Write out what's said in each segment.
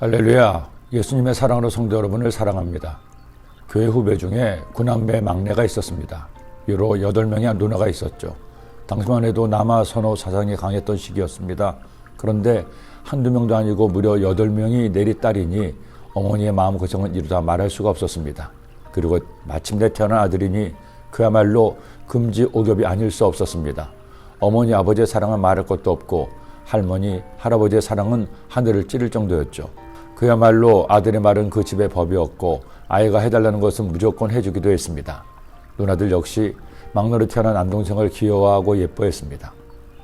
할렐루야. 예수님의 사랑으로 성도 여러분을 사랑합니다. 교회 후배 중에 구남매 막내가 있었습니다. 유로 8명의 누나가 있었죠. 당시만 해도 남아 선호 사상이 강했던 시기였습니다. 그런데 한두 명도 아니고 무려 8명이 내리 딸이니 어머니의 마음고생은 이루다 말할 수가 없었습니다. 그리고 마침내 태어난 아들이니 그야말로 금지옥엽이 아닐 수 없었습니다. 어머니 아버지의 사랑은 말할 것도 없고 할머니 할아버지의 사랑은 하늘을 찌를 정도였죠. 그야말로 아들의 말은 그 집의 법이었고 아이가 해달라는 것은 무조건 해주기도 했습니다. 누나들 역시 막내로 태어난 남동생을 귀여워하고 예뻐했습니다.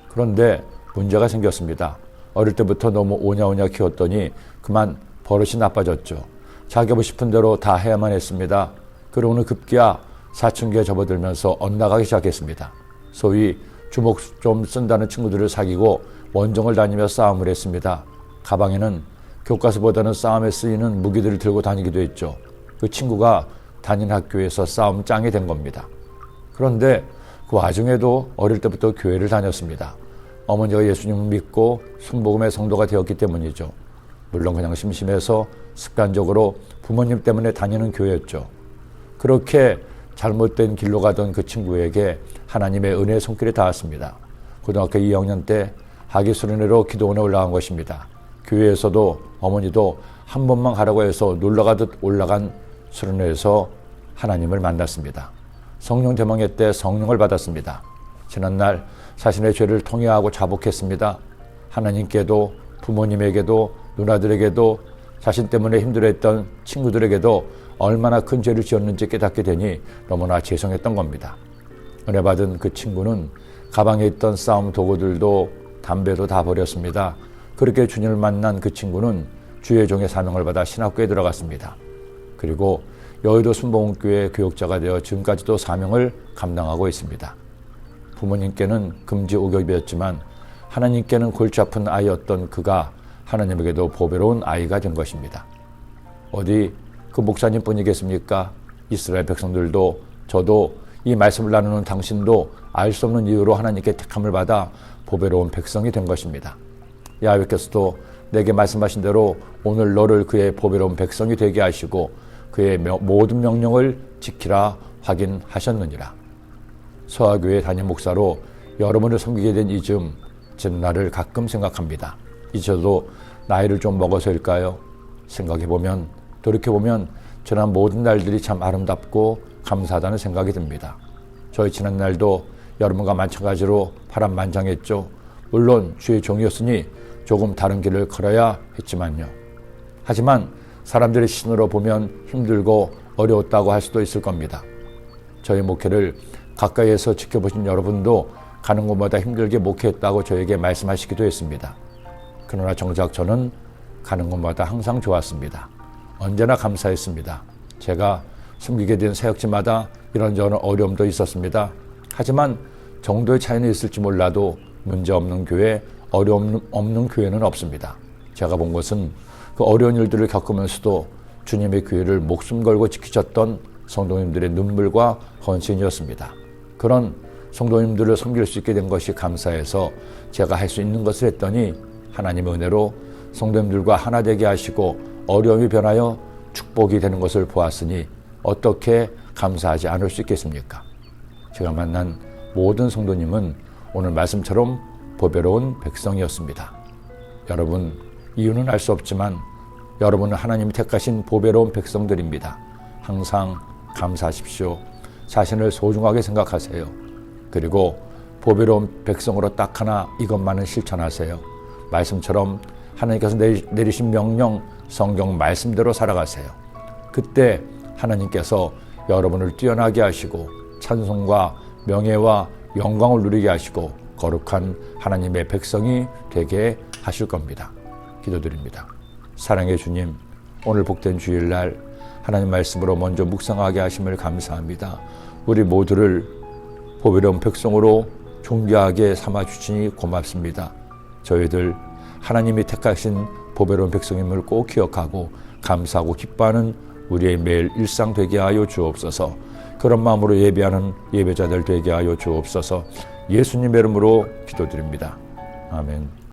그런데 문제가 생겼습니다. 어릴 때부터 너무 오냐오냐 키웠더니 그만 버릇이 나빠졌죠. 자기 하고 싶은 대로 다 해야만 했습니다. 그러고는 급기야 사춘기에 접어들면서 엇나가기 시작했습니다. 소위 주먹 좀 쓴다는 친구들을 사귀고 원정을 다니며 싸움을 했습니다. 가방에는 교과서보다는 싸움에 쓰이는 무기들을 들고 다니기도 했죠. 그 친구가 다닌 학교에서 싸움 짱이 된 겁니다. 그런데 그 와중에도 어릴 때부터 교회를 다녔습니다. 어머니가 예수님을 믿고 순복음의 성도가 되었기 때문이죠. 물론 그냥 심심해서 습관적으로 부모님 때문에 다니는 교회였죠. 그렇게 잘못된 길로 가던 그 친구에게 하나님의 은혜의 손길이 닿았습니다. 고등학교 2학년 때 학위 수련회로 기도원에 올라간 것입니다. 교회에서도 어머니도 한 번만 가라고 해서 놀러가듯 올라간 수련회에서 하나님을 만났습니다. 성령 대망회 때 성령을 받았습니다. 지난날 자신의 죄를 통회하고 자복했습니다. 하나님께도 부모님에게도 누나들에게도 자신 때문에 힘들어했던 친구들에게도 얼마나 큰 죄를 지었는지 깨닫게 되니 너무나 죄송했던 겁니다. 은혜 받은 그 친구는 가방에 있던 싸움 도구들도 담배도 다 버렸습니다. 그렇게 주님을 만난 그 친구는 주의 종의 사명을 받아 신학교에 들어갔습니다. 그리고 여의도 순복음교회 교육자가 되어 지금까지도 사명을 감당하고 있습니다. 부모님께는 금지옥엽이었지만 하나님께는 골치 아픈 아이였던 그가 하나님에게도 보배로운 아이가 된 것입니다. 어디 그 목사님 뿐이겠습니까? 이스라엘 백성들도 저도 이 말씀을 나누는 당신도 알 수 없는 이유로 하나님께 택함을 받아 보배로운 백성이 된 것입니다. 야훼께서도 내게 말씀하신 대로 오늘 너를 그의 보배로운 백성이 되게 하시고 그의 모든 명령을 지키라 확인하셨느니라. 서아교회 담임 목사로 여러분을 섬기게 된 이 즈음 전 나를 가끔 생각합니다. 이제도 나이를 좀 먹어서일까요? 생각해보면 돌이켜보면 지난 모든 날들이 참 아름답고 감사하다는 생각이 듭니다. 저희 지난 날도 여러분과 마찬가지로 파란만장했죠. 물론 주의 종이었으니 조금 다른 길을 걸어야 했지만요. 하지만 사람들의 시선으로 보면 힘들고 어려웠다고 할 수도 있을 겁니다. 저희 목회를 가까이에서 지켜보신 여러분도 가는 곳마다 힘들게 목회했다고 저에게 말씀하시기도 했습니다. 그러나 정작 저는 가는 곳마다 항상 좋았습니다. 언제나 감사했습니다. 제가 섬기게 된 사역지마다 이런저런 어려움도 있었습니다. 하지만 정도의 차이는 있을지 몰라도 문제없는 교회, 어려움 없는 교회는 없습니다. 제가 본 것은 그 어려운 일들을 겪으면서도 주님의 교회를 목숨 걸고 지키셨던 성도님들의 눈물과 헌신이었습니다. 그런 성도님들을 섬길 수 있게 된 것이 감사해서 제가 할 수 있는 것을 했더니 하나님의 은혜로 성도님들과 하나 되게 하시고 어려움이 변하여 축복이 되는 것을 보았으니 어떻게 감사하지 않을 수 있겠습니까? 제가 만난 모든 성도님은 오늘 말씀처럼 보배로운 백성이었습니다. 여러분, 이유는 알 수 없지만 여러분은 하나님이 택하신 보배로운 백성들입니다. 항상 감사하십시오. 자신을 소중하게 생각하세요. 그리고 보배로운 백성으로 딱 하나 이것만은 실천하세요. 말씀처럼 하나님께서 내리신 명령, 성경 말씀대로 살아가세요. 그때 하나님께서 여러분을 뛰어나게 하시고 찬송과 명예와 영광을 누리게 하시고 거룩한 하나님의 백성이 되게 하실 겁니다. 기도드립니다. 사랑의 주님, 오늘 복된 주일날 하나님 말씀으로 먼저 묵상하게 하심을 감사합니다. 우리 모두를 보배로운 백성으로 존귀하게 삼아주시니 고맙습니다. 저희들 하나님이 택하신 보배로운 백성임을 꼭 기억하고 감사하고 기뻐하는 우리의 매일 일상 되게 하여 주옵소서. 그런 마음으로 예배하는 예배자들 되게 하여 주옵소서. 예수님의 이름으로 기도드립니다. 아멘.